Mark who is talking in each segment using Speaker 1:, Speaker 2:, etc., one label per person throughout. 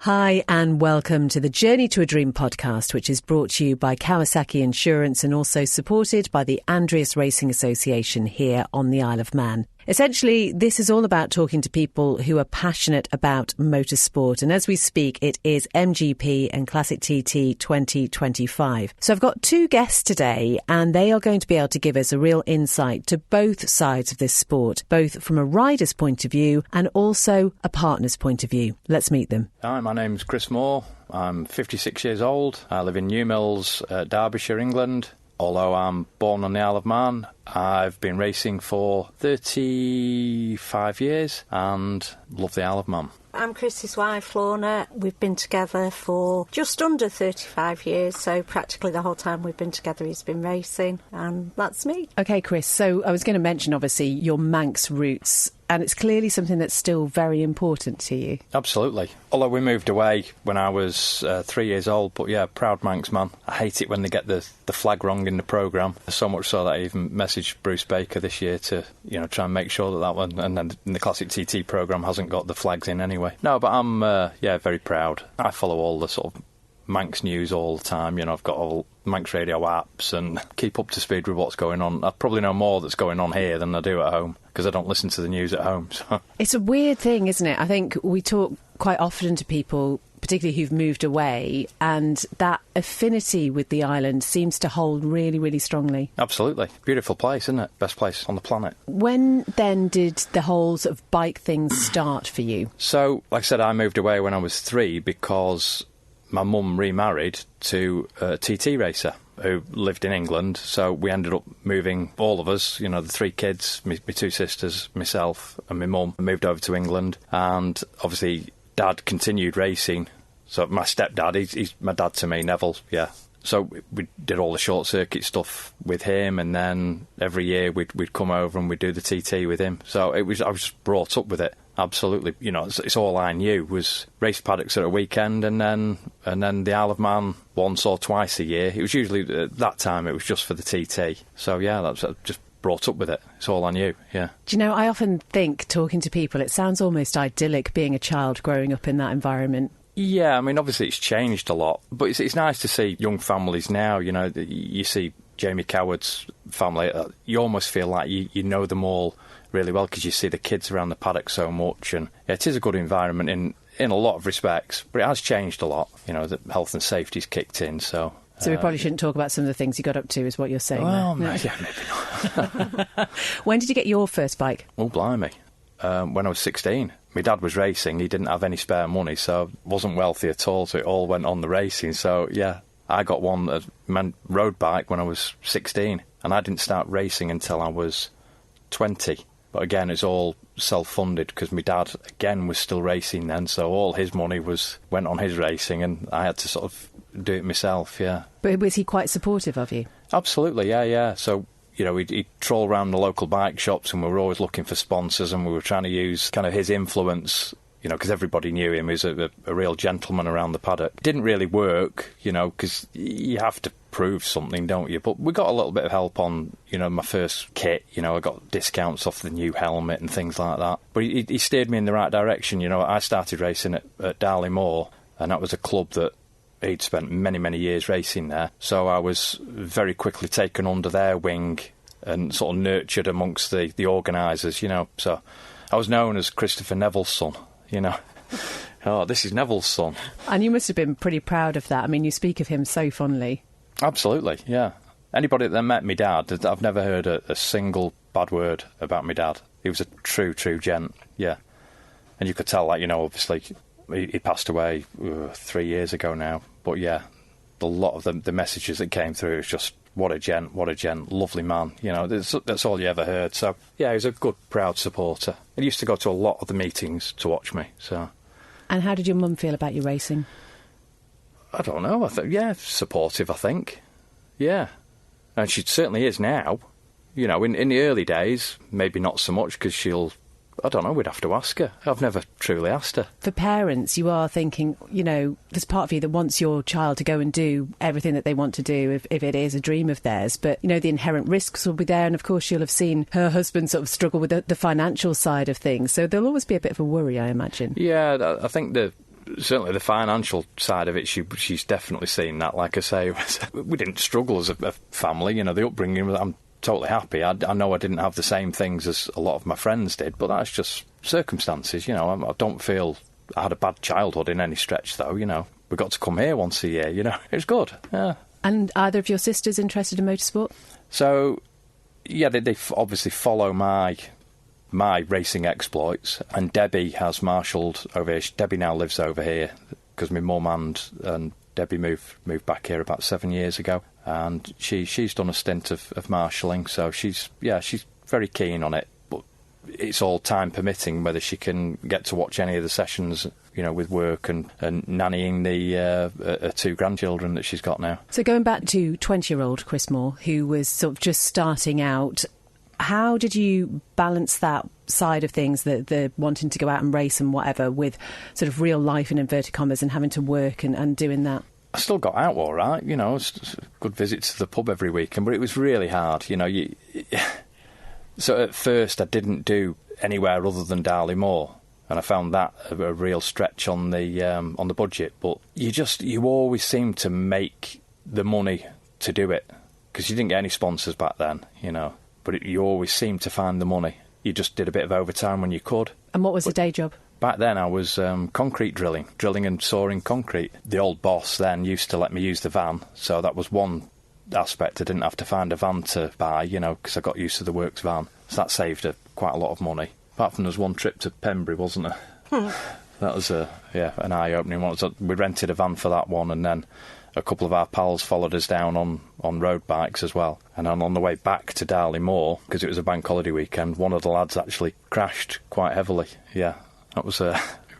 Speaker 1: Hi and welcome to the Journey to a Dream podcast, which is brought to you by Kawasaki Insurance and also supported by the Andreas Racing Association here on the Isle of Man. Essentially, this is all about talking to people who are passionate about motorsport. And as we speak, it is MGP and Classic TT 2025. So I've got two guests today, and they are going to be able to give us a real insight to both sides of this sport, both from a rider's point of view and also a partner's point of view. Let's meet them.
Speaker 2: Hi, my name's Chris Moore. I'm 56 years old. I live in Newmills, Derbyshire, England. Although I'm born on the Isle of Man, I've been racing for 35 years and love the Isle of Man.
Speaker 3: I'm Chris's wife, Lorna. We've been together for just under 35 years, so practically the whole time we've been together he's been racing, and that's me.
Speaker 1: OK, Chris, so I was going to mention, obviously, your Manx roots, and it's clearly something that's still very important to you.
Speaker 2: Absolutely. Although we moved away when I was 3 years old, but yeah, proud Manx man. I hate it when they get the flag wrong in the programme, so much so that I even messaged Bruce Baker this year to, try and make sure that one, and then the Classic TT programme hasn't got the flags in anyway. No, but I'm, very proud. I follow all the sort of Manx news all the time. I've got all Manx radio apps and keep up to speed with what's going on. I probably know more that's going on here than I do at home because I don't listen to the news at home. So
Speaker 1: it's a weird thing, isn't it? I think we talk quite often to people, particularly who've moved away, and that affinity with the island seems to hold really, really strongly.
Speaker 2: Absolutely. Beautiful place, isn't it? Best place on the planet.
Speaker 1: When then did the whole sort of bike thing start for you?
Speaker 2: So, like I said, I moved away when I was 3 because my mum remarried to a TT racer who lived in England, so we ended up moving, all of us, the 3 kids, my 2 sisters, myself and my mum, moved over to England, and obviously Dad continued racing. So my stepdad, he's my dad to me, Neville, yeah. So we did all the short circuit stuff with him, and then every year we'd come over and we'd do the TT with him. So I was brought up with it. Absolutely, it's all I knew was race paddocks at a weekend, and then the Isle of Man once or twice a year. It was usually at that time it was just for the TT. So yeah, that's just brought up with it. It's all I knew. Yeah.
Speaker 1: Do you know? I often think, talking to people, it sounds almost idyllic being a child growing up in that environment.
Speaker 2: Yeah, I mean, obviously it's changed a lot, but it's nice to see young families now. You see Jamie Coward's family. You almost feel like you know them all really well because you see the kids around the paddock so much, and yeah, it is a good environment in a lot of respects, but it has changed a lot. The health and safety's kicked in, so
Speaker 1: we probably shouldn't talk about some of the things you got up to, is what you're saying.
Speaker 2: Well,
Speaker 1: there.
Speaker 2: Yeah, maybe not.
Speaker 1: When did you get your first bike?
Speaker 2: Oh, blimey. When I was 16. My dad was racing, he didn't have any spare money, so wasn't wealthy at all, so it all went on the racing. So yeah, I got one, a road bike, when I was 16, and I didn't start racing until I was 20. But again, it's all self-funded because my dad, again, was still racing then, so all his money went on his racing, and I had to sort of do it myself, yeah.
Speaker 1: But was he quite supportive of you?
Speaker 2: Absolutely, yeah. So, he'd troll around the local bike shops, and we were always looking for sponsors, and we were trying to use kind of his influence, because everybody knew him. He was a real gentleman around the paddock. It didn't really work, because you have to prove something, don't you? But we got a little bit of help on, my first kit. I got discounts off the new helmet and things like that. But he steered me in the right direction. I started racing at Darley Moor, and that was a club that he'd spent many, many years racing there. So I was very quickly taken under their wing and sort of nurtured amongst the organisers, So I was known as Christopher Neville's son, Oh, this is Neville's son.
Speaker 1: And you must have been pretty proud of that. I mean, you speak of him so fondly.
Speaker 2: Absolutely, yeah. Anybody that met me dad, I've never heard a single bad word about my dad. He was a true gent, yeah. And you could tell, obviously, he passed away 3 years ago now. But yeah, a lot of the messages that came through, it was just, what a gent, lovely man. That's all you ever heard. So yeah, he was a good, proud supporter. He used to go to a lot of the meetings to watch me, so.
Speaker 1: And how did your mum feel about you racing?
Speaker 2: I don't know. Supportive, I think. Yeah. And she certainly is now. In the early days, maybe not so much, because I don't know, we'd have to ask her. I've never truly asked her.
Speaker 1: For parents, you are thinking, there's part of you that wants your child to go and do everything that they want to do if it is a dream of theirs. But, the inherent risks will be there. And, of course, you'll have seen her husband sort of struggle with the financial side of things. So there'll always be a bit of a worry, I imagine.
Speaker 2: Yeah, I think the certainly the financial side of it, she's definitely seen that. Like I say, we didn't struggle as a family. You know, the upbringing, I'm totally happy. I know I didn't have the same things as a lot of my friends did, but that's just circumstances. You know, I don't feel I had a bad childhood in any stretch, though. You know, we got to come here once a year. You know, it was good. Yeah. And
Speaker 1: either of your sisters interested in motorsport?
Speaker 2: So, yeah, they obviously follow my racing exploits, and Debbie has marshalled over here. Debbie now lives over here because my mum and Debbie moved back here about 7 years ago, and she's done a stint of marshalling, so she's very keen on it. But it's all time permitting whether she can get to watch any of the sessions, you know, with work and nannying the 2 grandchildren that she's got now.
Speaker 1: So going back to 20-year-old Chris Moore, who was sort of just starting out, how did you balance that side of things, the wanting to go out and race and whatever, with sort of real life in inverted commas and having to work and doing that?
Speaker 2: I still got out all right, you know, good visits to the pub every weekend, but it was really hard, you know. So at first I didn't do anywhere other than Darley Moor, and I found that a real stretch on the budget. But you always seem to make the money to do it, because you didn't get any sponsors back then, you know. But you always seemed to find the money. You just did a bit of overtime when you could.
Speaker 1: And what was the day job?
Speaker 2: Back then I was concrete drilling and sawing concrete. The old boss then used to let me use the van, so that was one aspect. I didn't have to find a van to buy, you know, because I got used to the works van. So that saved quite a lot of money. Apart from there was one trip to Pembury, wasn't there? That was an eye-opening one. We rented a van for that one, and then a couple of our pals followed us down on road bikes as well. And then on the way back to Darley Moor, because it was a bank holiday weekend, one of the lads actually crashed quite heavily. Yeah, that was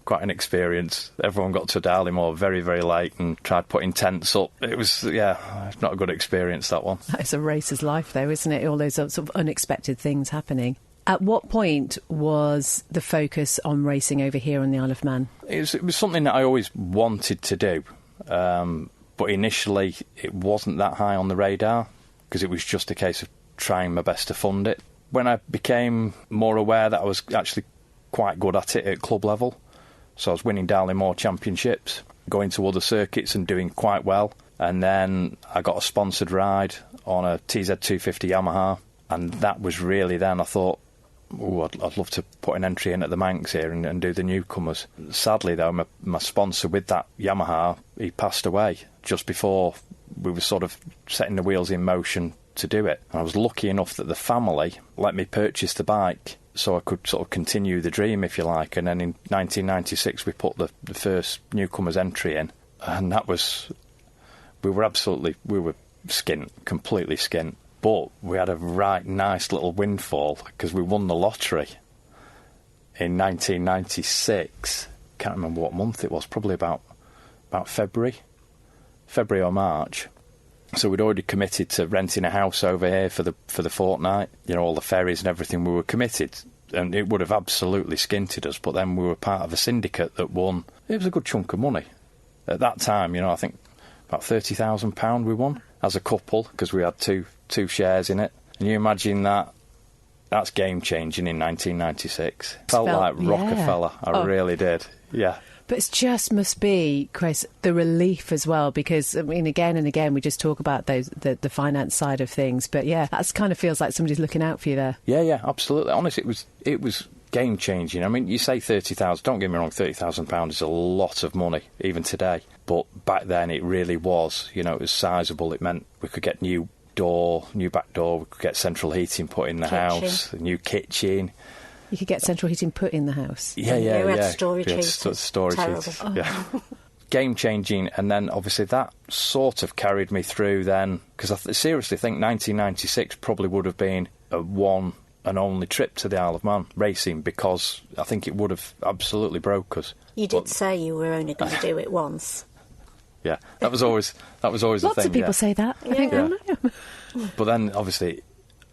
Speaker 2: quite an experience. Everyone got to Darley Moor very, very late and tried putting tents up. It was, not a good experience, that one.
Speaker 1: It's a racer's life, though, isn't it? All those sort of unexpected things happening. At what point was the focus on racing over here on the Isle of Man?
Speaker 2: It was something that I always wanted to do. But initially, it wasn't that high on the radar, because it was just a case of trying my best to fund it. When I became more aware that I was actually quite good at it at club level, so I was winning Darley Moor championships, going to other circuits and doing quite well, and then I got a sponsored ride on a TZ250 Yamaha, and that was really then I thought, I'd love to put an entry in at the Manx here and do the Newcomers. Sadly, though, my sponsor with that Yamaha, he passed away just before we were sort of setting the wheels in motion to do it. And I was lucky enough that the family let me purchase the bike so I could sort of continue the dream, if you like. And then in 1996, we put the first Newcomers entry in. And that was... We were skint, completely skint. But we had a right nice little windfall because we won the lottery in 1996. Can't remember what month it was, probably about February or March. So we'd already committed to renting a house over here for the fortnight. You know, all the ferries and everything, we were committed. And it would have absolutely skinted us, but then we were part of a syndicate that won. It was a good chunk of money. At that time, you know, I think about £30,000 we won as a couple, because we had two shares in it. And you imagine that's game-changing in 1996. Felt like Rockefeller, I really did, yeah.
Speaker 1: But it just must be, Chris, the relief as well, because, I mean, again and again, we just talk about the finance side of things, but yeah, that kind of feels like somebody's looking out for you there.
Speaker 2: Yeah, absolutely. Honestly, it was game-changing. I mean, you say 30,000, don't get me wrong, £30,000 is a lot of money, even today. But back then, it really was, you know, it was sizable. It meant we could get new back door, we could get central heating put in the house, a new kitchen.
Speaker 1: You could get central heating put in the house?
Speaker 2: Yeah.
Speaker 3: We had storage heaters.
Speaker 2: Storage heaters, yeah. Game-changing, and then obviously that sort of carried me through then, because I seriously think 1996 probably would have been a one and only trip to the Isle of Man racing, because I think it would have absolutely broke us.
Speaker 3: You did say you were only going to do it once.
Speaker 2: Yeah, that was always the thing.
Speaker 1: Lots of people say that. I think.
Speaker 2: But then, obviously,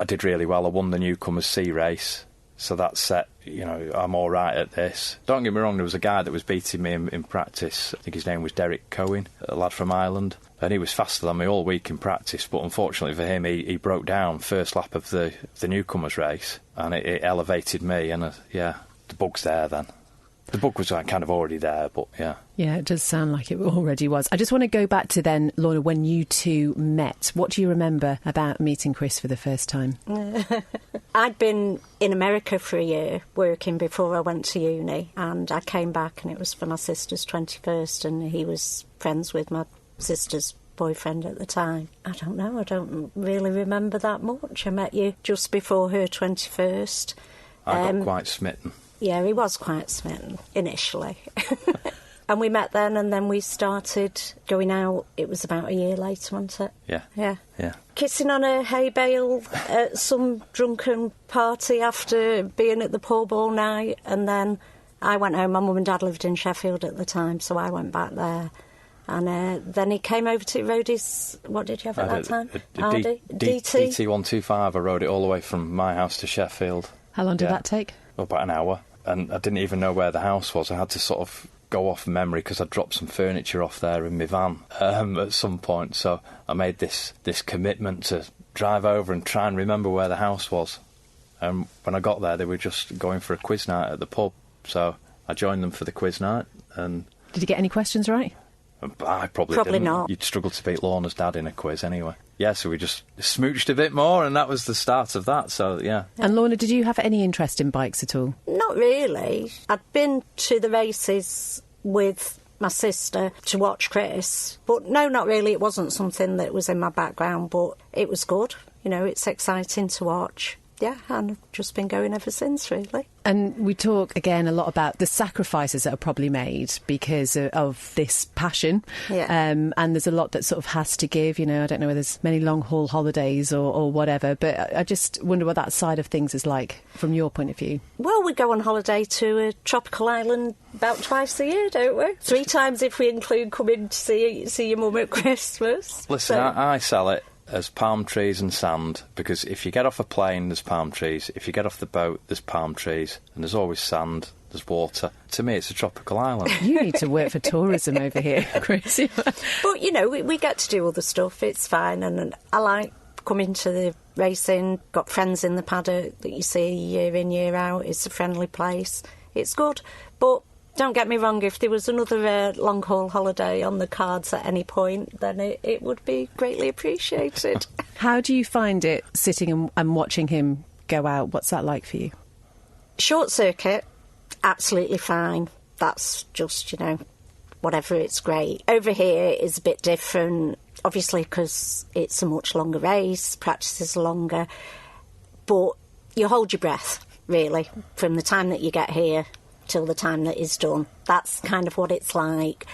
Speaker 2: I did really well. I won the Newcomers C race, so that set, you know, I'm all right at this. Don't get me wrong, there was a guy that was beating me in practice. I think his name was Derek Cohen, a lad from Ireland, and he was faster than me all week in practice, but unfortunately for him, he broke down first lap of the Newcomers race, and it elevated me, and the bug's there then. The book was kind of already there, but yeah.
Speaker 1: Yeah, it does sound like it already was. I just want to go back to then, Lorna, when you two met. What do you remember about meeting Chris for the first time?
Speaker 3: I'd been in America for a year working before I went to uni, and I came back and it was for my sister's 21st, and he was friends with my sister's boyfriend at the time. I don't know, I don't really remember that much. I met you just before her 21st.
Speaker 2: I got quite smitten.
Speaker 3: Yeah, he was quite smitten initially. And we met then, and then we started going out. It was about a year later, wasn't it?
Speaker 2: Yeah.
Speaker 3: Yeah.
Speaker 2: Yeah.
Speaker 3: Kissing on a hay bale at some drunken party after being at the pub all night, and then I went home. My mum and dad lived in Sheffield at the time, so I went back there. And then he came over to rode his... What did you have at that time?
Speaker 2: Audi? DT125. I rode it all the way from my house to Sheffield.
Speaker 1: How long did that take?
Speaker 2: About an hour. And I didn't even know where the house was. I had to sort of go off memory because I dropped some furniture off there in my van at some point. So I made this commitment to drive over and try and remember where the house was. And when I got there, they were just going for a quiz night at the pub. So I joined them for the quiz night. And
Speaker 1: did you get any questions right?
Speaker 2: I probably
Speaker 3: didn't.
Speaker 1: not.
Speaker 2: You'd struggle to beat Lorna's dad in a quiz anyway. Yeah, so we just smooched a bit more, and that was the start of that, so yeah.
Speaker 1: And Lorna, did you have any interest in bikes at all?
Speaker 3: Not really. I'd been to the races with my sister to watch Chris, but no, not really. It wasn't something that was in my background, but it was good. You know, it's exciting to watch. Yeah, and I've just been going ever since, really.
Speaker 1: And we talk, again, a lot about the sacrifices that are probably made because of this passion.
Speaker 3: Yeah.
Speaker 1: And there's a lot that sort of has to give, you know. I don't know whether there's many long-haul holidays or whatever, but I just wonder what that side of things is like from your point of view.
Speaker 3: Well, we go on holiday to a tropical island about twice a year, don't we? 3 times if we include coming to see your mum at Christmas.
Speaker 2: Listen, so. I sell it as palm trees and sand, because if you get off a plane, there's palm trees. If you get off the boat, there's palm trees. And there's always sand, there's water. To me, it's a tropical island.
Speaker 1: You need to work for tourism over here, Chris.
Speaker 3: But, you know, we get to do other stuff. It's fine. And I like coming to the racing. Got friends in the paddock that you see year in, year out. It's a friendly place. It's good. But don't get me wrong, if there was another long-haul holiday on the cards at any point, then it would be greatly appreciated.
Speaker 1: How do you find it sitting and watching him go out? What's that like for you?
Speaker 3: Short circuit, absolutely fine. That's just, you know, whatever, it's great. Over here is a bit different, obviously, because it's a much longer race, practices are longer, but you hold your breath, really, from the time that you get here till the time that is done. That's kind of what it's like.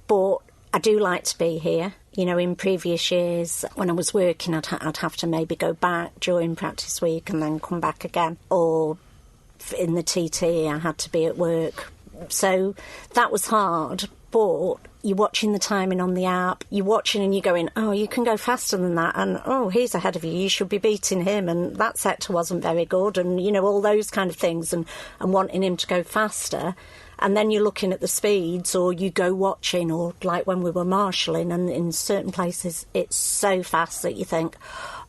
Speaker 3: But I do like to be here. You know, in previous years, when I was working, I'd have to maybe go back during practice week and then come back again. Or in the TT, I had to be at work. So that was hard. But you're watching the timing on the app, you're watching and you're going, oh, you can go faster than that, and oh, he's ahead of you, you should be beating him, and that sector wasn't very good, and, you know, all those kind of things, and wanting him to go faster. And then you're looking at the speeds, or you go watching, or like when we were marshalling, and in certain places it's so fast that you think,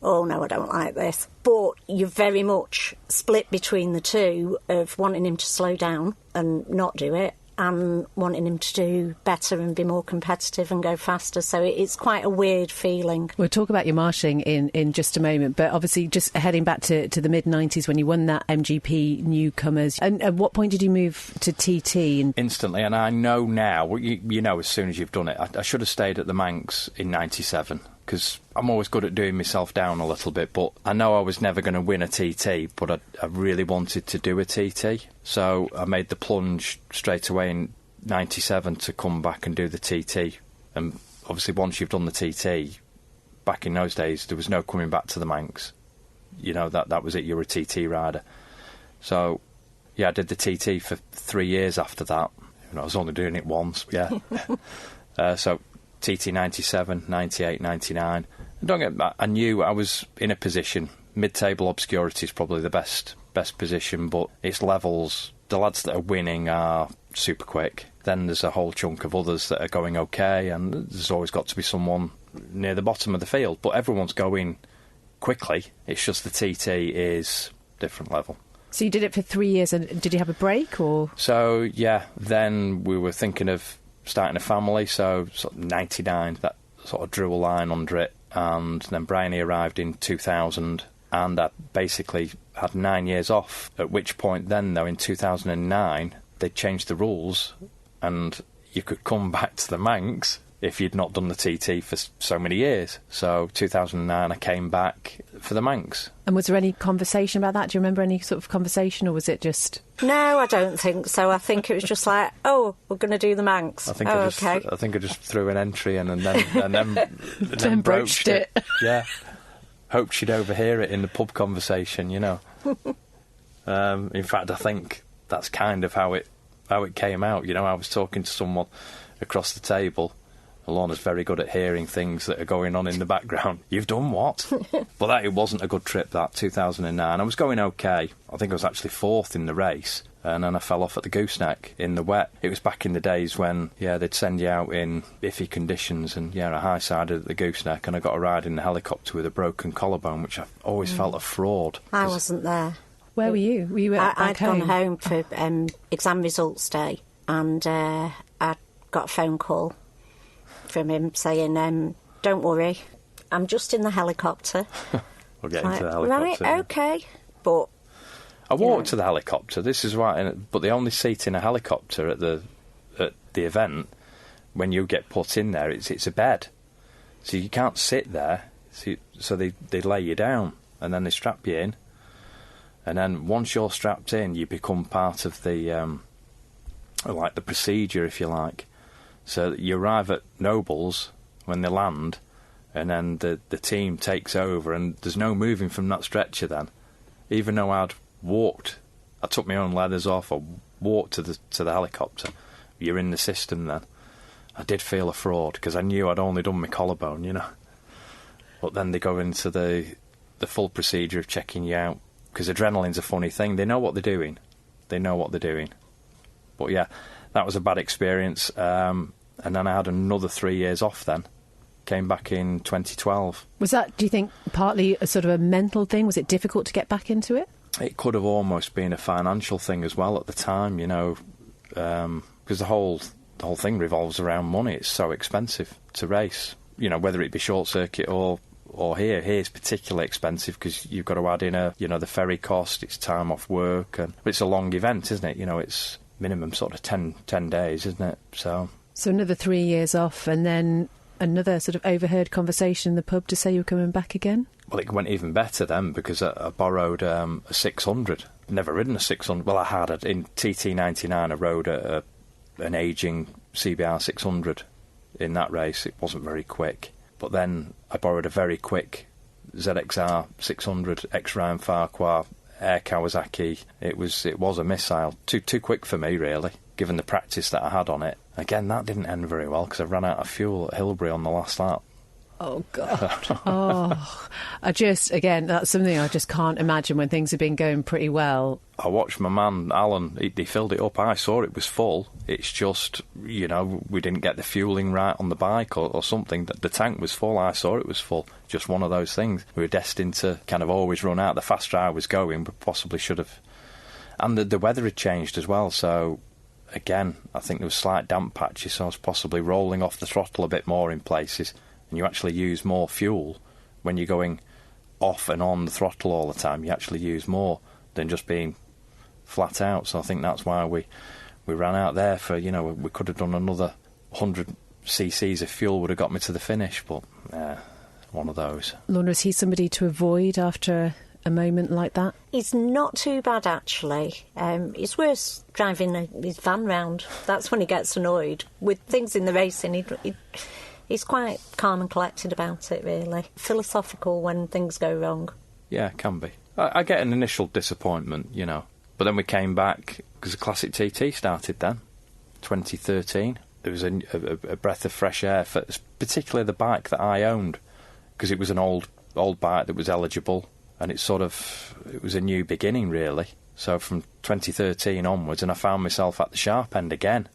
Speaker 3: oh no, I don't like this. But you're very much split between the two of wanting him to slow down and not do it, and wanting him to do better and be more competitive and go faster. So it's quite a weird feeling.
Speaker 1: We'll talk about your marshalling in just a moment, but obviously just heading back to the mid-90s when you won that MGP Newcomers. And at what point did you move to TT?
Speaker 2: Instantly, and I know now, you know as soon as you've done it, I should have stayed at the Manx in 97, because I'm always good at doing myself down a little bit, but I know I was never going to win a TT, but I really wanted to do a TT. So I made the plunge straight away in 97 to come back and do the TT. And obviously once you've done the TT, back in those days, there was no coming back to the Manx. You know, that was it, you were a TT rider. So, yeah, I did the TT for 3 years after that. You know, I was only doing it once, yeah. So TT 97, 98, 99. And don't get that, I knew I was in a position. Mid-table obscurity is probably the best position, but it's levels. The lads that are winning are super quick. Then there's a whole chunk of others that are going okay, and there's always got to be someone near the bottom of the field. But everyone's going quickly. It's just the TT is different level.
Speaker 1: So you did it for 3 years, and did you have a break, or...?
Speaker 2: So, yeah, then we were thinking of starting a family, so sort of 99, that sort of drew a line under it, and then Bryony arrived in 2000, and I basically had 9 years off, at which point then, though, in 2009, they changed the rules, and you could come back to the Manx if you'd not done the TT for so many years. So 2009 I came back for the Manx. And
Speaker 1: was there any conversation about that? Do you remember any sort of conversation, or was it just...
Speaker 3: No, I don't think so. I think it was just like, oh, we're going to do the Manx.
Speaker 2: I think I just threw an entry in and then
Speaker 1: broached it.
Speaker 2: Yeah. Hoped she'd overhear it in the pub conversation, you know. In fact, I think that's kind of how it came out. You know, I was talking to someone across the table. Lorna's very good at hearing things that are going on in the background. You've done what? But it wasn't a good trip, that, 2009. I was going okay. I think I was actually fourth in the race, and then I fell off at the gooseneck in the wet. It was back in the days when, they'd send you out in iffy conditions, and, I high-sided at the gooseneck, and I got a ride in the helicopter with a broken collarbone, which I've always felt a fraud.
Speaker 3: I wasn't there.
Speaker 1: Where were you? Were you
Speaker 3: I'd gone home for exam results day, and I got a phone call from him saying, don't worry, I'm just in the helicopter.
Speaker 2: We'll get into the helicopter.
Speaker 3: Right, OK. But
Speaker 2: I walked to the helicopter. This is right, but the only seat in a helicopter at the event, when you get put in there, it's a bed. So you can't sit there. So they lay you down, and then they strap you in. And then once you're strapped in, you become part of the procedure, if you like. So you arrive at Nobles when they land, and then the team takes over, and there's no moving from that stretcher then. Even though I'd walked, I took my own leathers off, I walked to the helicopter. You're in the system then. I did feel a fraud, because I knew I'd only done my collarbone, you know. But then they go into the full procedure of checking you out, because adrenaline's a funny thing. They know what they're doing. But yeah, that was a bad experience. And then I had another 3 years off then. Came back in 2012. Was that, do you think, partly a sort of a mental thing? Was it difficult to get back into it? It could have almost been a financial thing as well at the time, you know, because the whole thing revolves around money. It's so expensive to race, you know, whether it be short circuit or here's particularly expensive because you've got to add in the ferry cost, it's time off work, but it's a long event, isn't it? You know, it's minimum sort of 10 days, isn't it? So another 3 years off, and then another sort of overheard conversation in the pub to say you were coming back again? Well, it went even better then, because I borrowed a 600. Never ridden a 600. Well, I had it. In TT99, I rode an ageing CBR 600 in that race. It wasn't very quick. But then I borrowed a very quick ZXR 600 ex-Ryan Farquhar Air Kawasaki. It was a missile. Too quick for me, really, given the practice that I had on it. Again, that didn't end very well because I ran out of fuel at Hilbury on the last lap. Oh, God. Again, that's something I just can't imagine when things have been going pretty well. I watched my man, Alan, he filled it up. I saw it was full. It's just, we didn't get the fuelling right on the bike or something. The tank was full. I saw it was full. Just one of those things. We were destined to kind of always run out. The faster I was going, but possibly should have. And the weather had changed as well, so... Again, I think there was slight damp patches, so I was possibly rolling off the throttle a bit more in places, and you actually use more fuel when you're going off and on the throttle all the time. You actually use more than just being flat out, so I think that's why we ran out there for, we could have done another 100 cc's of fuel would have got me to the finish, but one of those. Lorna, is he somebody to avoid after a moment like that? He's not too bad, actually. It's worse driving his van round. That's when he gets annoyed. With things in the racing, he's quite calm and collected about it, really. Philosophical when things go wrong. Yeah, it can be. I get an initial disappointment, But then we came back, because the Classic TT started then, 2013. There was a breath of fresh air, for particularly the bike that I owned, because it was an old bike that was eligible. And it was a new beginning, really. So from 2013 onwards, and I found myself at the sharp end again.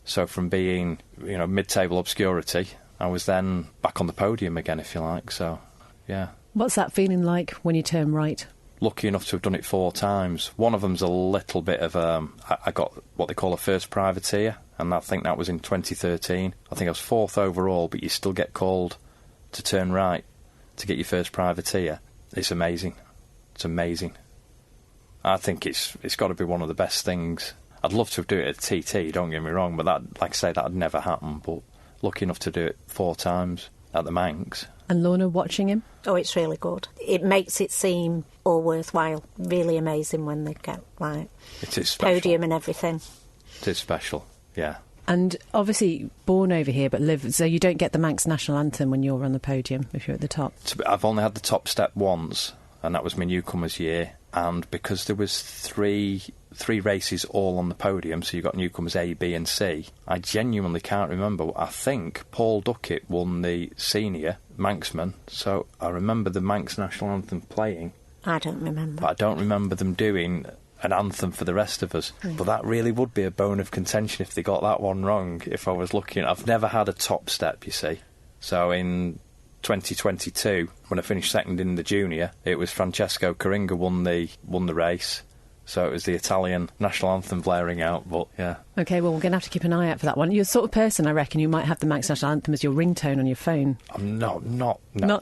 Speaker 2: So from being, mid-table obscurity, I was then back on the podium again, if you like. So, yeah. What's that feeling like when you turn right? lucky enough to have done it 4 times. One of them's a little bit of I got what they call a first privateer, and I think that was in 2013. I think I was 4th overall, but you still get called to turn right to get your first privateer. It's amazing. It's amazing. I think it's got to be one of the best things. I'd love to do it at TT, don't get me wrong, but that, like I say, that'd never happen. But lucky enough to do it 4 times at the Manx.
Speaker 1: And Lorna, watching him?
Speaker 3: Oh, it's really good. It makes it seem all worthwhile. Really amazing when they get, like,
Speaker 2: it is special.
Speaker 3: Podium and everything.
Speaker 2: It is special, yeah.
Speaker 1: And obviously born over here but live, so you don't get the Manx national anthem when you're on the podium, if you're at the top.
Speaker 2: I've only had the top step once, and that was my Newcomers year. And because there was three races all on the podium, so you got Newcomers A, B and C, I genuinely can't remember. I think Paul Duckett won the senior Manxman, so I remember the Manx national anthem playing.
Speaker 3: I don't remember.
Speaker 2: But I don't remember them doing an anthem for the rest of us. But that really would be a bone of contention if they got that one wrong, if I was looking. I've never had a top step, you see. So in 2022, when I finished second in the junior, it was Francesco Coringa won the race. So it was the Italian national anthem blaring out, but yeah.
Speaker 1: OK, well, we're going to have to keep an eye out for that one. You're the sort of person, I reckon, you might have the Manx national anthem as your ringtone on your phone.
Speaker 2: I'm not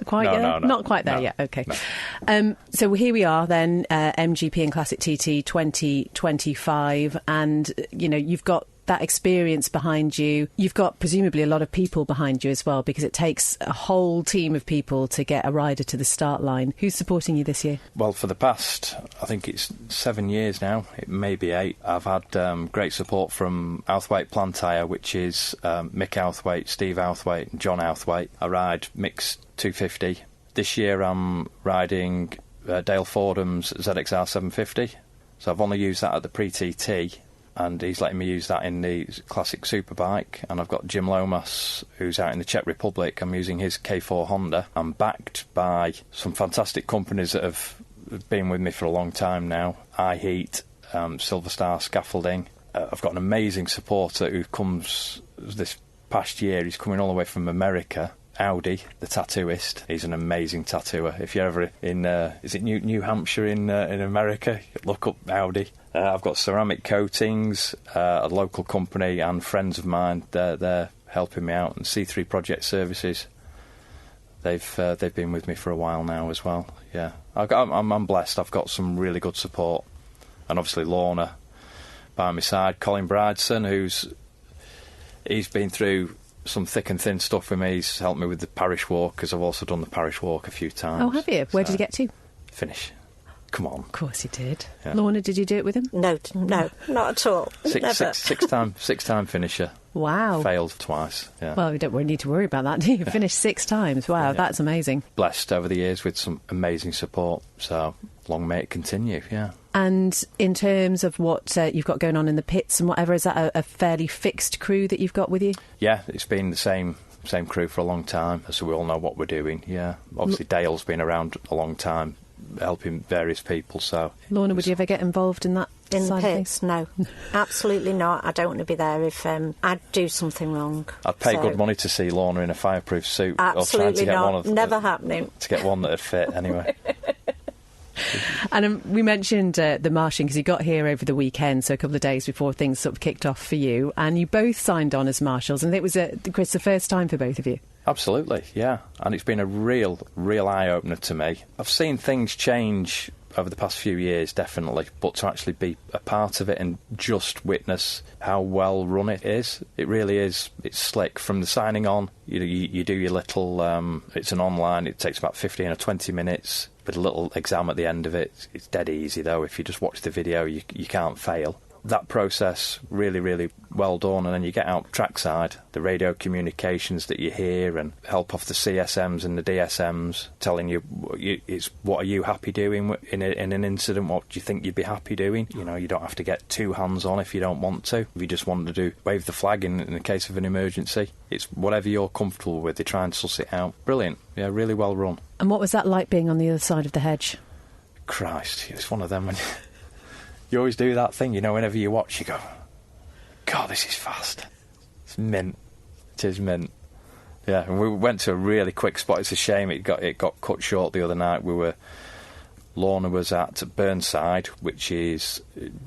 Speaker 1: quite yet?
Speaker 2: No,
Speaker 1: not quite there yet, OK.
Speaker 2: No.
Speaker 1: So here we are then, MGP and Classic TT 2025, and, you know, you've got that experience behind you. You've got presumably a lot of people behind you as well, because it takes a whole team of people to get a rider to the start line. Who's supporting you this year? Well,
Speaker 2: for the past, I think it's 7 years now, it may be 8, I've had great support from Outhwaite Plantire, which is Mick Outhwaite, Steve Outhwaite and John Outhwaite. I ride Mick's 250. This year I'm riding Dale Fordham's ZXR 750, so I've only used that at the Prix TT, and he's letting me use that in the Classic Superbike. And I've got Jim Lomas, who's out in the Czech Republic. I'm using his K4 Honda. I'm backed by some fantastic companies that have been with me for a long time now. iHeat, Silver Star Scaffolding. I've got an amazing supporter who comes this past year. He's coming all the way from America. Audi, the tattooist. He's an amazing tattooer. If you're ever in, is it New Hampshire in America? Look up Audi. I've got ceramic coatings, a local company and friends of mine. They're helping me out. And C3 Project Services. They've been with me for a while now as well. Yeah, I'm blessed. I've got some really good support, and obviously Lorna by my side. Colin Bridson, he's been through some thick and thin stuff with me. He's helped me with the parish walk, because I've also done the parish walk a few times.
Speaker 1: Oh, have you? Where did you get to?
Speaker 2: Finish. Come on.
Speaker 1: Of course you did.
Speaker 2: Yeah.
Speaker 1: Lorna, did you do it with him?
Speaker 3: No, not at all.
Speaker 2: Six-time finisher.
Speaker 1: Wow.
Speaker 2: Failed twice. Yeah.
Speaker 1: Well, we don't really need to worry about that, do you? Finished 6 times. Wow,
Speaker 2: yeah.
Speaker 1: That's amazing.
Speaker 2: Blessed over the years with some amazing support. So long may it continue. Yeah.
Speaker 1: And in terms of what you've got going on in the pits and whatever, is that a fairly fixed crew that you've got with you?
Speaker 2: Yeah, it's been the same crew for a long time, so we all know what we're doing. Yeah. Obviously, Dale's been around a long time, helping various people. So,
Speaker 1: Lorna, would you ever get involved in that?
Speaker 3: In the
Speaker 1: side
Speaker 3: pits? No, absolutely not. I don't want to be there if I'd do something wrong.
Speaker 2: I'd pay good money to see Lorna in a fireproof suit.
Speaker 3: Absolutely
Speaker 2: or trying to get
Speaker 3: not.
Speaker 2: One of
Speaker 3: Never happening.
Speaker 2: To get one that'd fit anyway.
Speaker 1: And we mentioned the marshalling because you got here over the weekend, so a couple of days before things sort of kicked off for you, and you both signed on as marshals, and it was, Chris, the first time for both of you.
Speaker 2: Absolutely, yeah, and it's been a real eye-opener to me. I've seen things change over the past few years, definitely, but to actually be a part of it and just witness how well run it is, it really is. It's slick from the signing on. You do your little, it's an online, it takes about 15 or 20 minutes with a little exam at the end of it. It's dead easy though. If you just watch the video, you can't fail. That process, really, really well done. And then you get out trackside, the radio communications that you hear and help off the CSMs and the DSMs telling you, it's what are you happy doing in an incident? What do you think you'd be happy doing? You know, you don't have to get too hands-on if you don't want to. If you just want to wave the flag in the case of an emergency, it's whatever you're comfortable with. They try and suss it out. Brilliant. Yeah, really well run.
Speaker 1: And what was that like being on the other side of the hedge?
Speaker 2: Christ, it's one of them when you always do that thing, you know, whenever you watch, you go, God, this is fast. It's mint. It is mint. Yeah, and we went to a really quick spot. It's a shame it got cut short the other night. We were Lorna was at Burnside, which is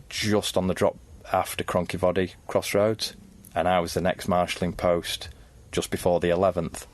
Speaker 2: just on the drop after Cronkyvoddy Crossroads, and I was the next marshalling post just before the 11th.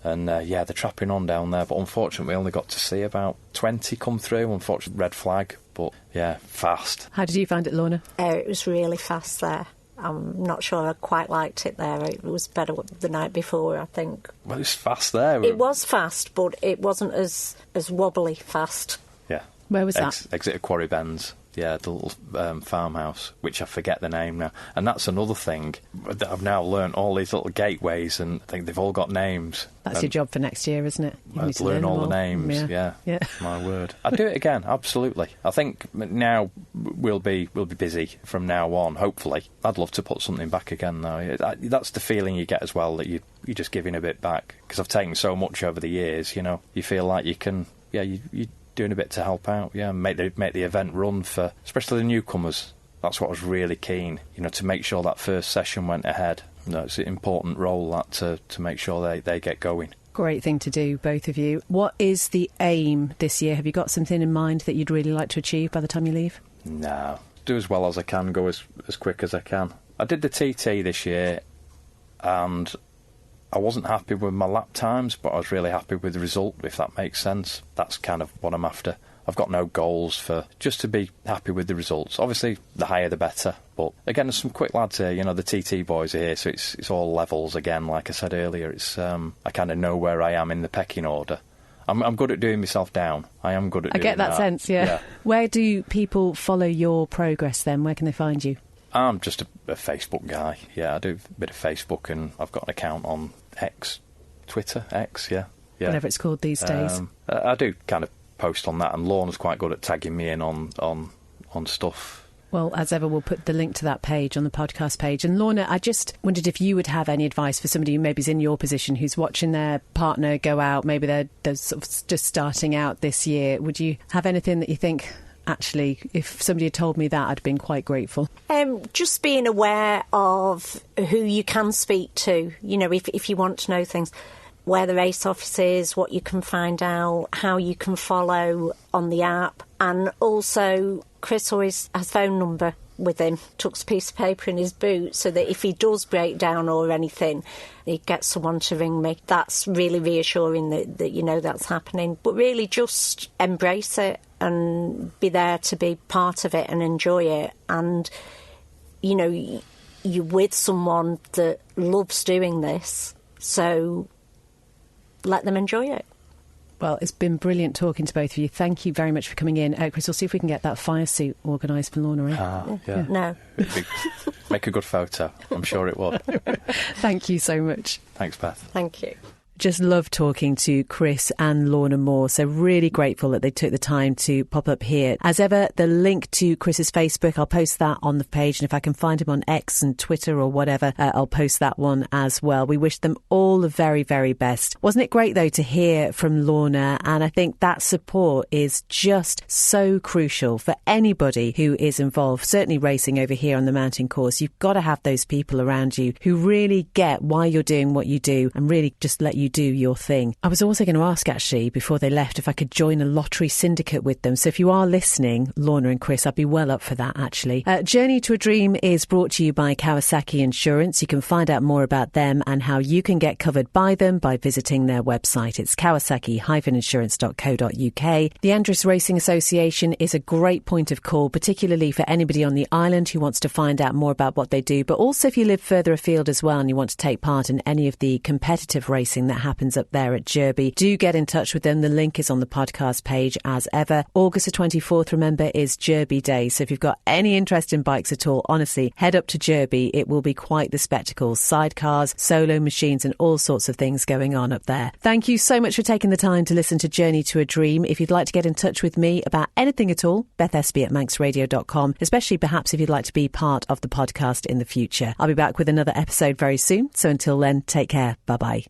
Speaker 2: And they're trapping on down there, but unfortunately we only got to see about 20 come through. Unfortunately, red flag, but yeah, fast.
Speaker 1: How did you find it, Lorna?
Speaker 3: It was really fast there. I'm not sure I quite liked it there. It was better the night before, I think.
Speaker 2: Well, it was fast there.
Speaker 3: It was fast, but it wasn't as wobbly fast.
Speaker 2: Yeah.
Speaker 1: Where was that?
Speaker 2: Exit of Quarry Bends. Yeah, the little farmhouse, which I forget the name now. And that's another thing that I've now learnt, all these little gateways, and I think they've all got names.
Speaker 1: That's your job for next year, isn't it? You need to
Speaker 2: learn all the names, yeah. My word. I'd do it again, absolutely. I think now we'll be busy from now on, hopefully. I'd love to put something back again, though. That's the feeling you get as well, that you're just giving a bit back. Because I've taken so much over the years, you know. You feel like you can, you doing a bit to help out, make the event run for, especially the newcomers. That's what I was really keen, to make sure that first session went ahead. It's an important role that to make sure they get going.
Speaker 1: Great thing to do, both of you. What is the aim this year? Have you got something in mind that you'd really like to achieve by the time you leave?
Speaker 2: No, do as well as I can, go as quick as I can. I did the TT this year, and I wasn't happy with my lap times, but I was really happy with the result, if that makes sense. That's kind of what I'm after. I've got no goals just to be happy with the results. Obviously, the higher the better. But again, there's some quick lads here. The TT boys are here, so it's all levels again. Like I said earlier, it's I kind of know where I am in the pecking order. I'm good at doing myself down. I am good at doing that. I
Speaker 1: get that sense, yeah. Where do people follow your progress then? Where can they find you?
Speaker 2: I'm just a Facebook guy. Yeah, I do a bit of Facebook, and I've got an account on Twitter, yeah.
Speaker 1: Whatever it's called these days.
Speaker 2: I do kind of post on that, and Lorna's quite good at tagging me in on stuff.
Speaker 1: Well, as ever, we'll put the link to that page on the podcast page. And Lorna, I just wondered if you would have any advice for somebody who maybe is in your position, who's watching their partner go out, maybe they're sort of just starting out this year. Would you have anything that you think, actually, if somebody had told me that, I'd been quite grateful?
Speaker 3: Just being aware of who you can speak to, if you want to know things, where the race office is, what you can find out, how you can follow on the app. And also, Chris always has phone number with him, tucks a piece of paper in his boot, so that if he does break down or anything, he gets someone to ring me. That's really reassuring that that's happening. But really just embrace it and be there to be part of it and enjoy it. And, you're with someone that loves doing this, so let them enjoy it.
Speaker 1: Well, it's been brilliant talking to both of you. Thank you very much for coming in. Chris, we'll see if we can get that fire suit organised for Lorna.
Speaker 2: Yeah.
Speaker 3: No.
Speaker 2: Make a good photo. I'm sure it will.
Speaker 1: Thank you so much.
Speaker 2: Thanks, Beth.
Speaker 3: Thank you.
Speaker 1: Just love talking to Chris and Lorna Moore, so really grateful that they took the time to pop up here. As ever, the link to Chris's Facebook, I'll post that on the page, and if I can find him on X and Twitter or whatever, I'll post that one as well. We wish them all the very, very best. Wasn't it great, though, to hear from Lorna? And I think that support is just so crucial for anybody who is involved, certainly racing over here on the mountain course. You've got to have those people around you who really get why you're doing what you do and really just let you do your thing. I was also going to ask, actually, before they left, if I could join a lottery syndicate with them. So if you are listening, Lorna and Chris, I'd be well up for that, actually. Journey to a Dream is brought to you by Kawasaki Insurance. You can find out more about them and how you can get covered by them by visiting their website. It's kawasaki-insurance.co.uk. The Andreas Racing Association is a great point of call, particularly for anybody on the island who wants to find out more about what they do, but also if you live further afield as well and you want to take part in any of the competitive racing that happens up there at Derby, do get in touch with them. The link is on the podcast page as ever. August the 24th, remember, is Derby Day. So if you've got any interest in bikes at all, honestly, head up to Derby. It will be quite the spectacle. Sidecars, solo machines and all sorts of things going on up there. Thank you so much for taking the time to listen to Journey to a Dream. If you'd like to get in touch with me about anything at all, BethSB@manxradio.com, especially perhaps if you'd like to be part of the podcast in the future. I'll be back with another episode very soon. So until then, take care. Bye-bye.